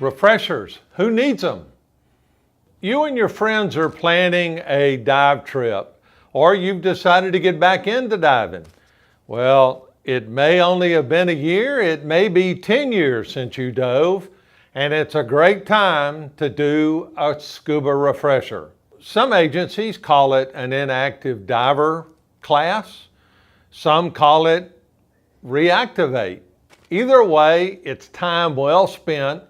Refreshers, who needs them? You and your friends are planning a dive trip, or you've decided to get back into diving. Well, it may only have been a year, it may be 10 years since you dove, and it's a great time to do a scuba refresher. Some agencies call it an inactive diver class. Some call it reactivate. Either way, it's time well spent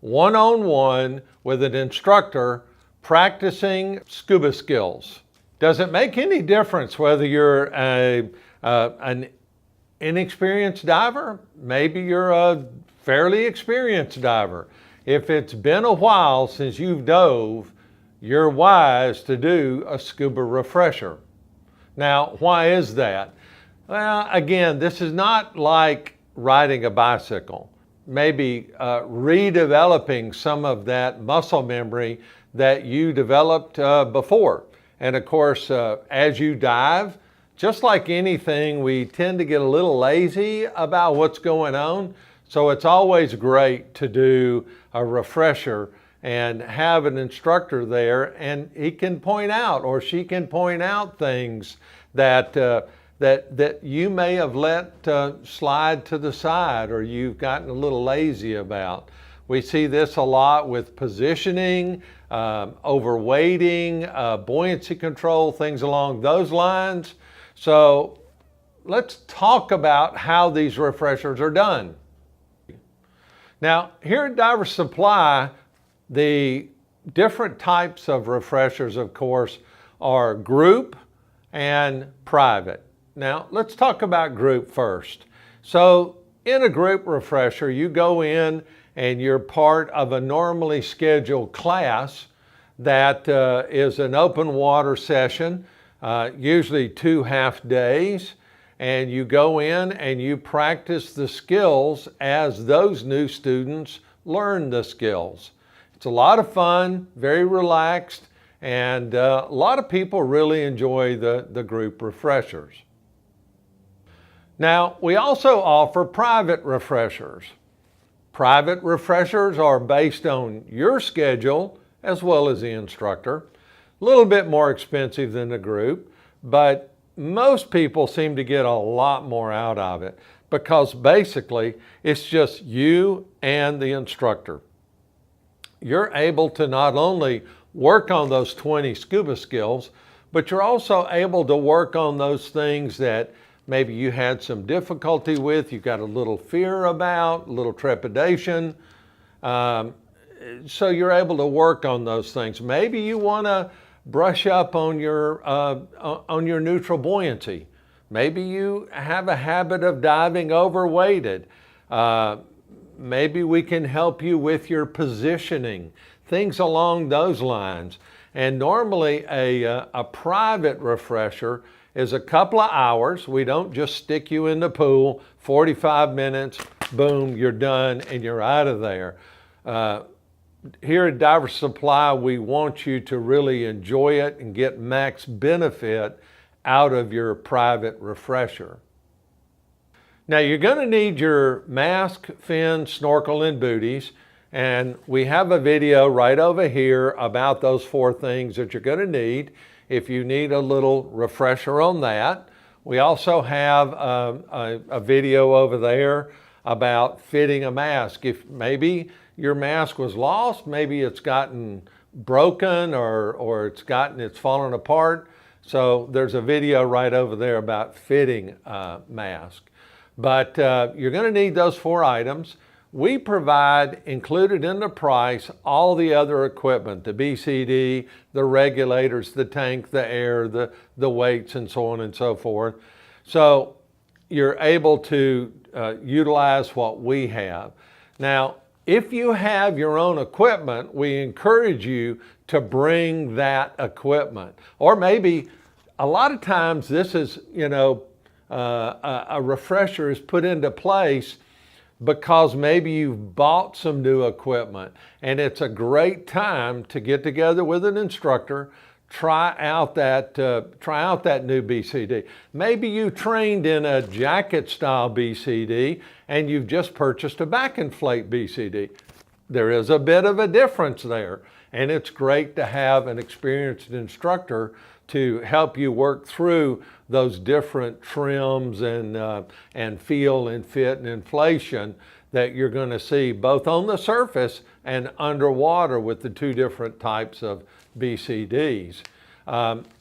one-on-one with an instructor practicing scuba skills. Does it make any difference whether you're an inexperienced diver? Maybe you're a fairly experienced diver. If it's been a while since you've dove, you're wise to do a scuba refresher. Now, why is that? Well, again, this is not like riding a bicycle. Maybe redeveloping some of that muscle memory that you developed before. And of course, as you dive, just like anything, we tend to get a little lazy about what's going on. So it's always great to do a refresher and have an instructor there, and he can point out or she can point out things that that you may have let slide to the side or you've gotten a little lazy about. We see this a lot with positioning, overweighting, buoyancy control, things along those lines. So let's talk about how these refreshers are done. Now, here at Diver Supply, the different types of refreshers, of course, are group and private. Now, let's talk about group first. So in a group refresher, you go in and you're part of a normally scheduled class that is an open water session, usually 2 half days, and you go in and you practice the skills as those new students learn the skills. It's a lot of fun, very relaxed, and a lot of people really enjoy the group refreshers. Now, we also offer private refreshers. Private refreshers are based on your schedule as well as the instructor. A little bit more expensive than the group, but most people seem to get a lot more out of it because basically it's just you and the instructor. You're able to not only work on those 20 scuba skills, but you're also able to work on those things that maybe you had some difficulty with, you got a little fear about, a little trepidation. So you're able to work on those things. Maybe you want to brush up on your neutral buoyancy. Maybe you have a habit of diving overweighted. Maybe we can help you with your positioning, things along those lines. And normally a private refresher is a couple of hours. We don't just stick you in the pool, 45 minutes, boom, you're done and you're out of there. Here at Diver Supply, we want you to really enjoy it and get max benefit out of your private refresher. Now, you're going to need your mask, fin, snorkel, and booties. And we have a video right over here about those 4 things that you're going to need if you need a little refresher on that. We also have a video over there about fitting a mask. If maybe your mask was lost, maybe it's gotten broken or it's fallen apart. So there's a video right over there about fitting a mask. But you're going to need those 4 items. We provide, included in the price, all the other equipment, the BCD, the regulators, the tank, the air, the weights, and so on and so forth. So you're able to utilize what we have. Now, if you have your own equipment, we encourage you to bring that equipment. Or maybe a lot of times this is, a refresher is put into place because maybe you've bought some new equipment and it's a great time to get together with an instructor, try out that new BCD. Maybe you trained in a jacket style BCD and you've just purchased a back inflate BCD. there is a bit of a difference there. And it's great to have an experienced instructor to help you work through those different trims and feel and fit and inflation that you're going to see both on the surface and underwater with the two different types of BCDs.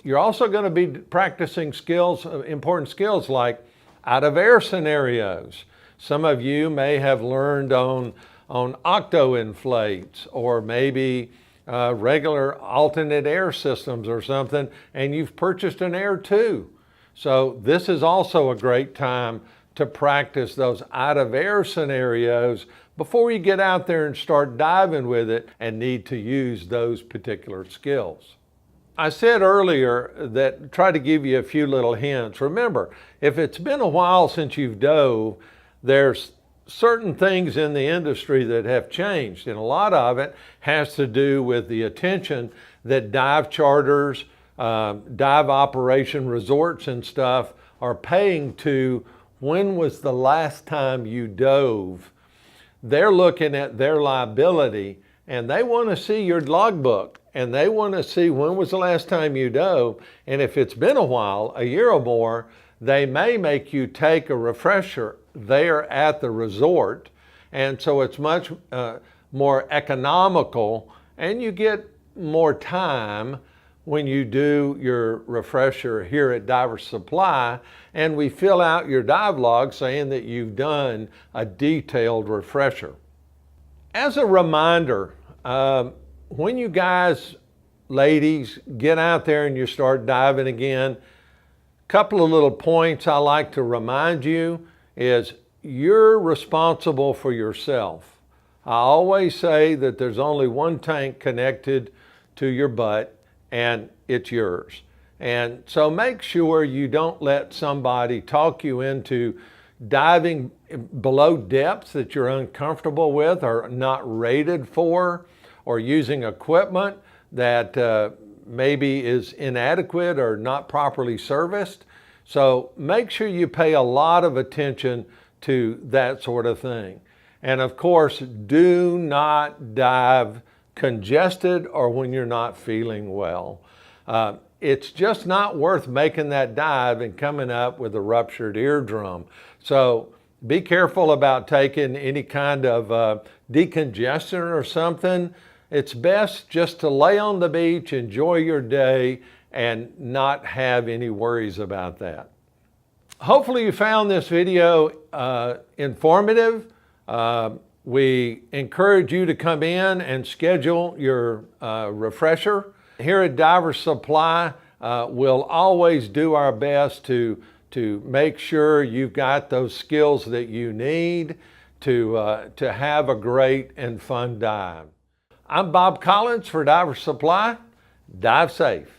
You're also going to be practicing skills, important skills like out of air scenarios. Some of you may have learned on octo inflates or maybe regular alternate air systems or something, and you've purchased an Air 2. So this is also a great time to practice those out of air scenarios before you get out there and start diving with it and need to use those particular skills. I said earlier that try to give you a few little hints. Remember, if it's been a while since you've dove, there's certain things in the industry that have changed, and a lot of it has to do with the attention that dive charters, dive operation resorts and stuff are paying to when was the last time you dove. They're looking at their liability and they want to see your logbook and they want to see when was the last time you dove. And if it's been a while, a year or more, they may make you take a refresher there at the resort. And so it's much more economical and you get more time when you do your refresher here at Diver Supply, and we fill out your dive log saying that you've done a detailed refresher. As a reminder, when you guys, ladies, get out there and you start diving again, a couple of little points I like to remind you is you're responsible for yourself. I always say that there's only one tank connected to your butt, and it's yours. And so make sure you don't let somebody talk you into diving below depths that you're uncomfortable with or not rated for, or using equipment that maybe is inadequate or not properly serviced. So make sure you pay a lot of attention to that sort of thing. And of course, do not dive congested or when you're not feeling well. It's just not worth making that dive and coming up with a ruptured eardrum. So be careful about taking any kind of decongestant or something. It's best just to lay on the beach, enjoy your day, and not have any worries about that. Hopefully you found this video informative. We encourage you to come in and schedule your refresher. Here at Diver Supply, we'll always do our best to make sure you've got those skills that you need to have a great and fun dive. I'm Bob Collins for Diver Supply. Dive safe.